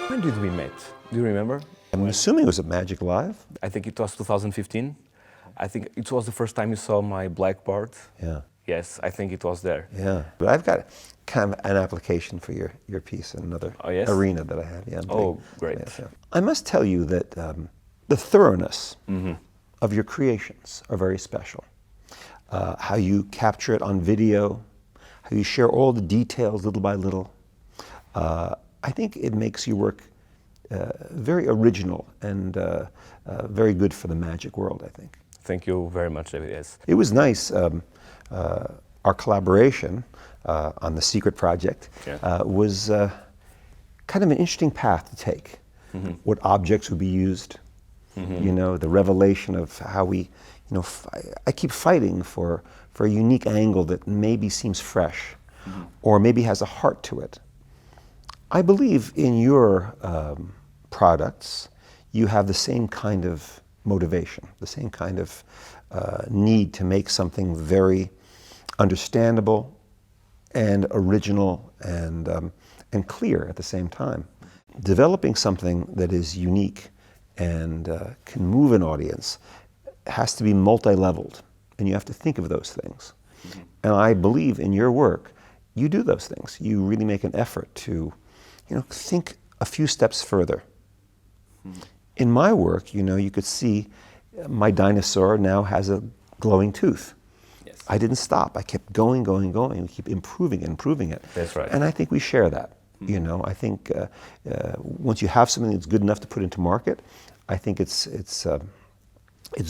When did we meet? Do you remember? I'm assuming it was at Magic Live. I think it was 2015. I think it was the first time you saw my blackboard. Yeah. Yes, I think it was there. Yeah. But I've got kind of an application for your piece in another arena that I have. Yeah. Oh, great. Yes, yeah. I must tell you that the thoroughness of your creations are very special. How you capture it on video, how you share all the details little by little. I think it makes your work very original and very good for the magic world, I think. Thank you very much, David. Yes. It was nice, our collaboration on the Secret Project was kind of an interesting path to take. What objects would be used, you know, the revelation of how we, you know, I keep fighting for a unique angle that maybe seems fresh or maybe has a heart to it. I believe in your products, you have the same kind of motivation, the same kind of need to make something very understandable and original and clear at the same time. Developing something that is unique and can move an audience has to be multi-leveled, and you have to think of those things. And I believe in your work, you do those things. You really make an effort to, you know, think a few steps further. In my work, you know, you could see my dinosaur now has a glowing tooth. Yes. I didn't stop. I kept going. We keep improving it. That's right. And I think we share that. You know, I think once you have something that's good enough to put into market, I think it's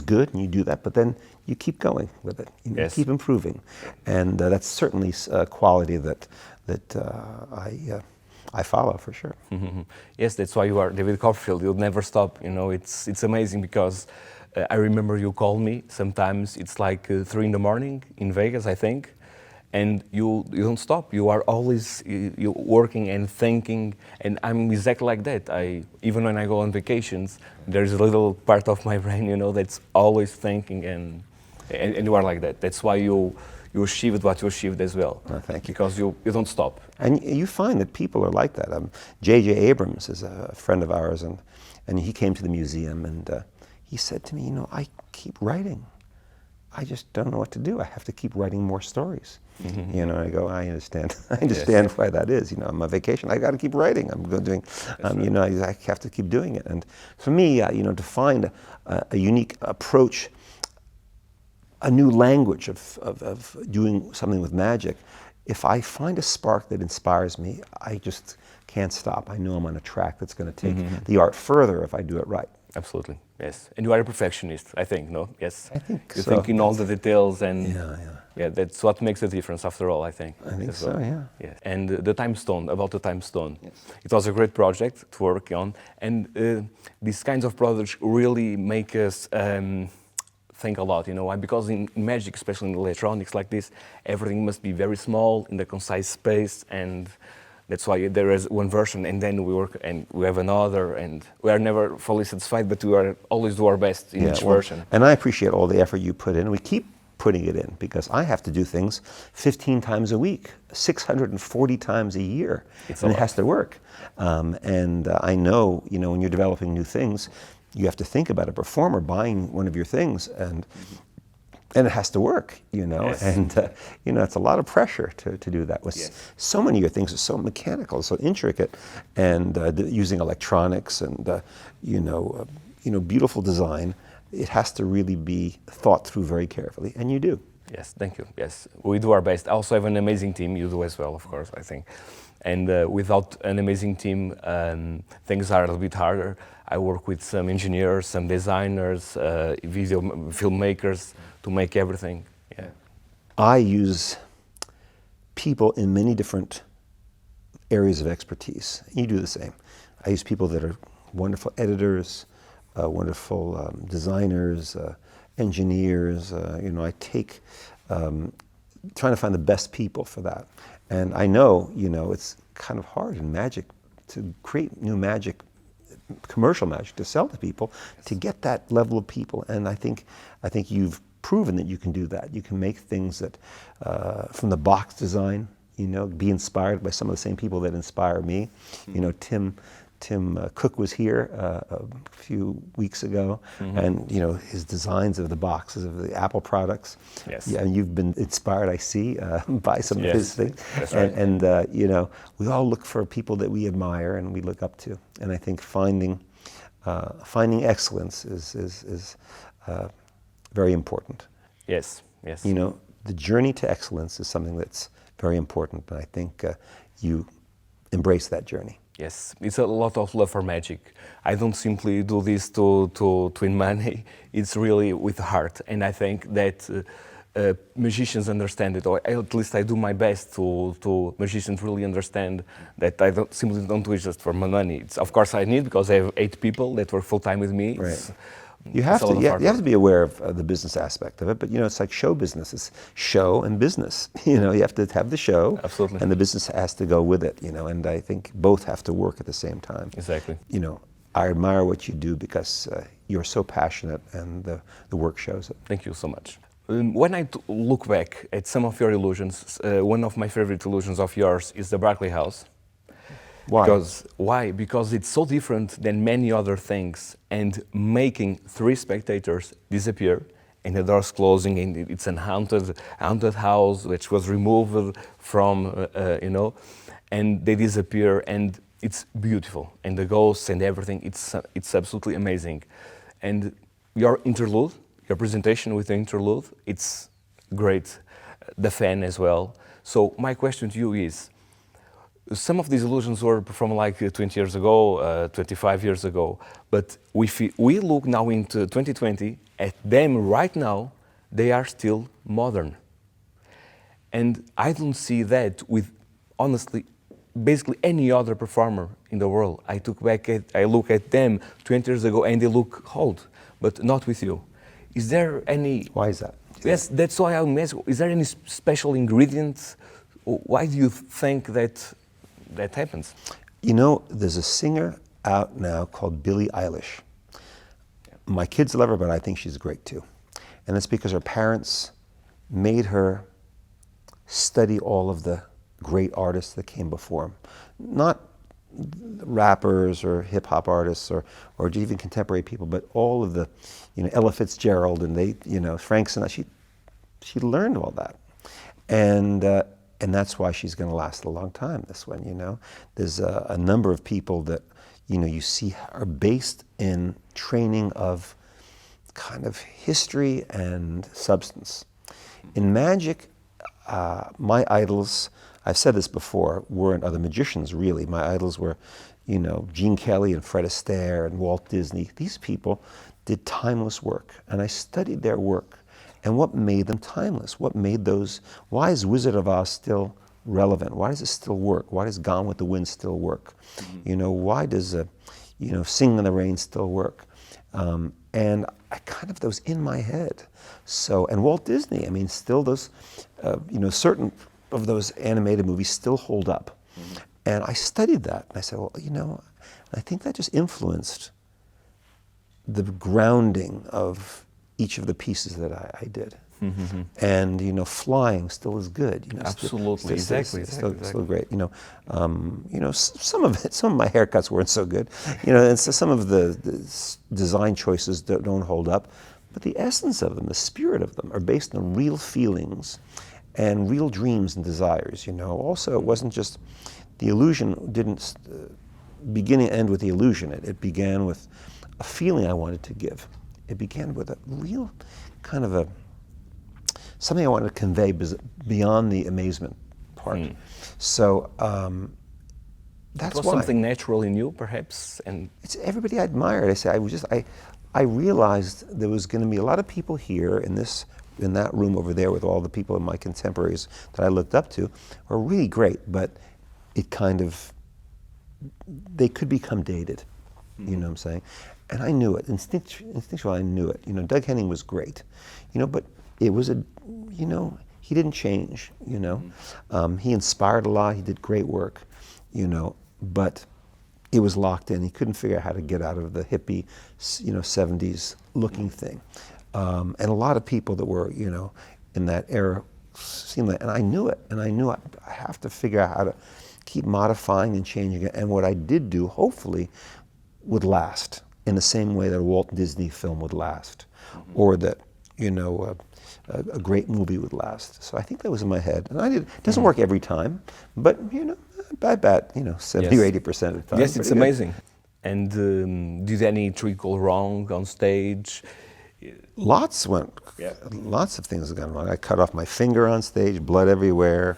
good, and you do that. But then you keep going with it. You know, Yes. keep improving, and that's certainly a quality that I follow for sure. Yes, that's why you are David Copperfield. You'll never stop. You know, it's amazing because I remember you call me. Sometimes it's like 3 in the morning in Vegas, I think, and you don't stop. You are always you working and thinking, and I'm exactly like that. Even when I go on vacations, there's a little part of my brain, you know, that's always thinking, and you are like that. That's why you achieved what you achieved as well. Oh, thank you. Because you don't stop. And you find that people are like that. J.J. Abrams is a friend of ours, and he came to the museum, and he said to me, you know, I keep writing. I just don't know what to do. I have to keep writing more stories. You know, I go, I understand. I understand why that is. You know, I'm on vacation. I got to keep writing. I'm doing, you know, I have to keep doing it. And for me, you know, to find a unique approach, a new language of doing something with magic, if I find a spark that inspires me, I just can't stop. I know I'm on a track that's going to take the art further if I do it right. Absolutely, yes. And you are a perfectionist, I think, no? Yes. I think you so. think in all the details, and Yeah. that's what makes a difference after all, I think. I think as so, well. yeah. Yes. And the time stone, about the time stone. Yes. It was a great project to work on, and these kinds of projects really make us think a lot, you know why? Because in magic, especially in electronics like this, everything must be very small in the concise space, and that's why there is one version, and then we work and we have another, and we are never fully satisfied, but we are always do our best in each version. And I appreciate all the effort you put in. We keep putting it in because I have to do things 15 times a week, 640 times a year, and it has to work. And I know, you know, when you're developing new things, you have to think about a performer buying one of your things, and it has to work, you know, and you know, it's a lot of pressure to do that. With so many of your things are so mechanical, so intricate, and using electronics and you know, beautiful design. It has to really be thought through very carefully, and you do. Yes, thank you. Yes, we do our best. I also have an amazing team. You do as well, of course, I think. And without an amazing team, things are a little bit harder. I work with some engineers, some designers, video filmmakers to make everything. Yeah. I use people in many different areas of expertise. You do the same. I use people that are wonderful editors, wonderful designers, engineers. You know, I take trying to find the best people for that. And I know, you know, it's kind of hard in magic to create new magic, commercial magic, to sell to people, to get that level of people. And I think you've proven that you can do that. You can make things that, from the box design, you know, be inspired by some of the same people that inspire me. You know, Tim Tim Cook was here a few weeks ago, and his designs of the boxes of the Apple products. Yes. Yeah, and you've been inspired, I see, by some of his things. That's right. And we all look for people that we admire and we look up to. And I think finding excellence is very important. Yes. Yes. The journey to excellence is something that's very important, and I think you embrace that journey. Yes, it's a lot of love for magic. I don't simply do this to win money. It's really with heart, and I think that magicians understand it, or at least I do my best to magicians really understand that I simply don't do it just for my money. Of course I need, because I have 8 people that work full time with me. Right. You have to be aware of the business aspect of it, but it's like show business. It's show and business. You have to have the show, absolutely, and the business has to go with it. And I think both have to work at the same time. Exactly. I admire what you do because you're so passionate, and the work shows it. Thank you so much. When I look back at some of your illusions, one of my favorite illusions of yours is the Barclay House. Why? Because it's so different than many other things, and making 3 spectators disappear and the doors closing, and it's an haunted house which was removed from, and they disappear, and it's beautiful, and the ghosts and everything, it's absolutely amazing. And your interlude, your presentation with the interlude, it's great. The fan as well. So my question to you is, some of these illusions were from like 20 years ago, 25 years ago, but we look now into 2020, at them right now, they are still modern. And I don't see that with, honestly, basically any other performer in the world. I look at them 20 years ago and they look old, but not with you. Is there any... Why is that? Yes, that's why I'm asking. Is there any special ingredient? Why do you think that happens? There's a singer out now called Billie Eilish. My kids love her, but I think she's great too. And it's because her parents made her study all of the great artists that came before them. Not rappers or hip hop artists or even contemporary people, but all of the, Ella Fitzgerald and Frank Sinatra. She learned all that. And that's why she's going to last a long time, this one, There's a number of people that, you see are based in training of kind of history and substance. In magic, my idols, I've said this before, weren't other magicians, really. My idols were, Gene Kelly and Fred Astaire and Walt Disney. These people did timeless work, and I studied their work. And what made them timeless? Why is Wizard of Oz still relevant? Why does it still work? Why does Gone with the Wind still work? Why does, Singing in the Rain still work? And I those in my head. So, and Walt Disney, still those, certain of those animated movies still hold up. And I studied that. And I said, well, I think that just influenced the grounding of each of the pieces that I did. Mm-hmm. And flying still is good. Absolutely, exactly. Still great. Some of my haircuts weren't so good. And so some of the design choices don't hold up. But the essence of them, the spirit of them, are based on real feelings and real dreams and desires. Also, it wasn't just the illusion didn't begin and end with the illusion. It began with a feeling I wanted to give. It began with a real kind of something I wanted to convey beyond the amazement part. So that's why. It was something natural in you, perhaps, and it's everybody I admired. I realized there was going to be a lot of people here in that room over there with all the people in my contemporaries that I looked up to were really great, but they could become dated. You know what I'm saying? And I knew it. Instinctually, I knew it. Doug Henning was great. But it was he didn't change, He inspired a lot. He did great work, but it was locked in. He couldn't figure out how to get out of the hippie, 70s looking thing. And a lot of people that were, in that era seemed like, and I knew it. And I knew I have to figure out how to keep modifying and changing it. And what I did do, hopefully, would last in the same way that a Walt Disney film would last, or that, you know, a great movie would last. So I think that was in my head. And it doesn't work every time, but, you know, I bet, you know, 70 or 80% of the time. Yes, it's amazing. And did any trick go wrong on stage? Lots of things have gone wrong. I cut off my finger on stage, blood everywhere.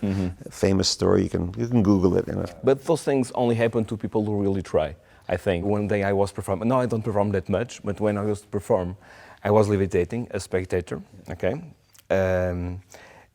Famous story. You can Google it. You know. But those things only happen to people who really try. I think one day I was performing. No, I don't perform that much. But when I was to perform, I was levitating, a spectator. Okay,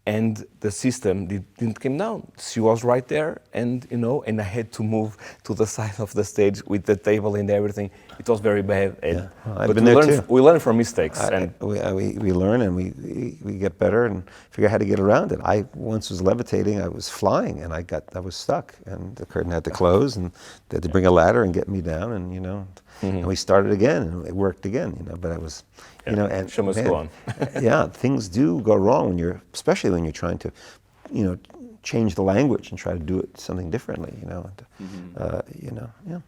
and the system didn't come down. She was right there, and you know, and I had to move to the side of the stage with the table and everything. It was very bad. And, well, I've been there too. We learn from mistakes, we learn and we get better and figure out how to get around it. I once was levitating. I was flying, and I was stuck, and the curtain had to close, and they had to bring a ladder and get me down, and you know, and we started again, and it worked again. You know, but I was. You know, and show must go on. Yeah, things do go wrong when especially when you're trying to, you know, change the language and try to do it something differently. You know, and, you know, yeah.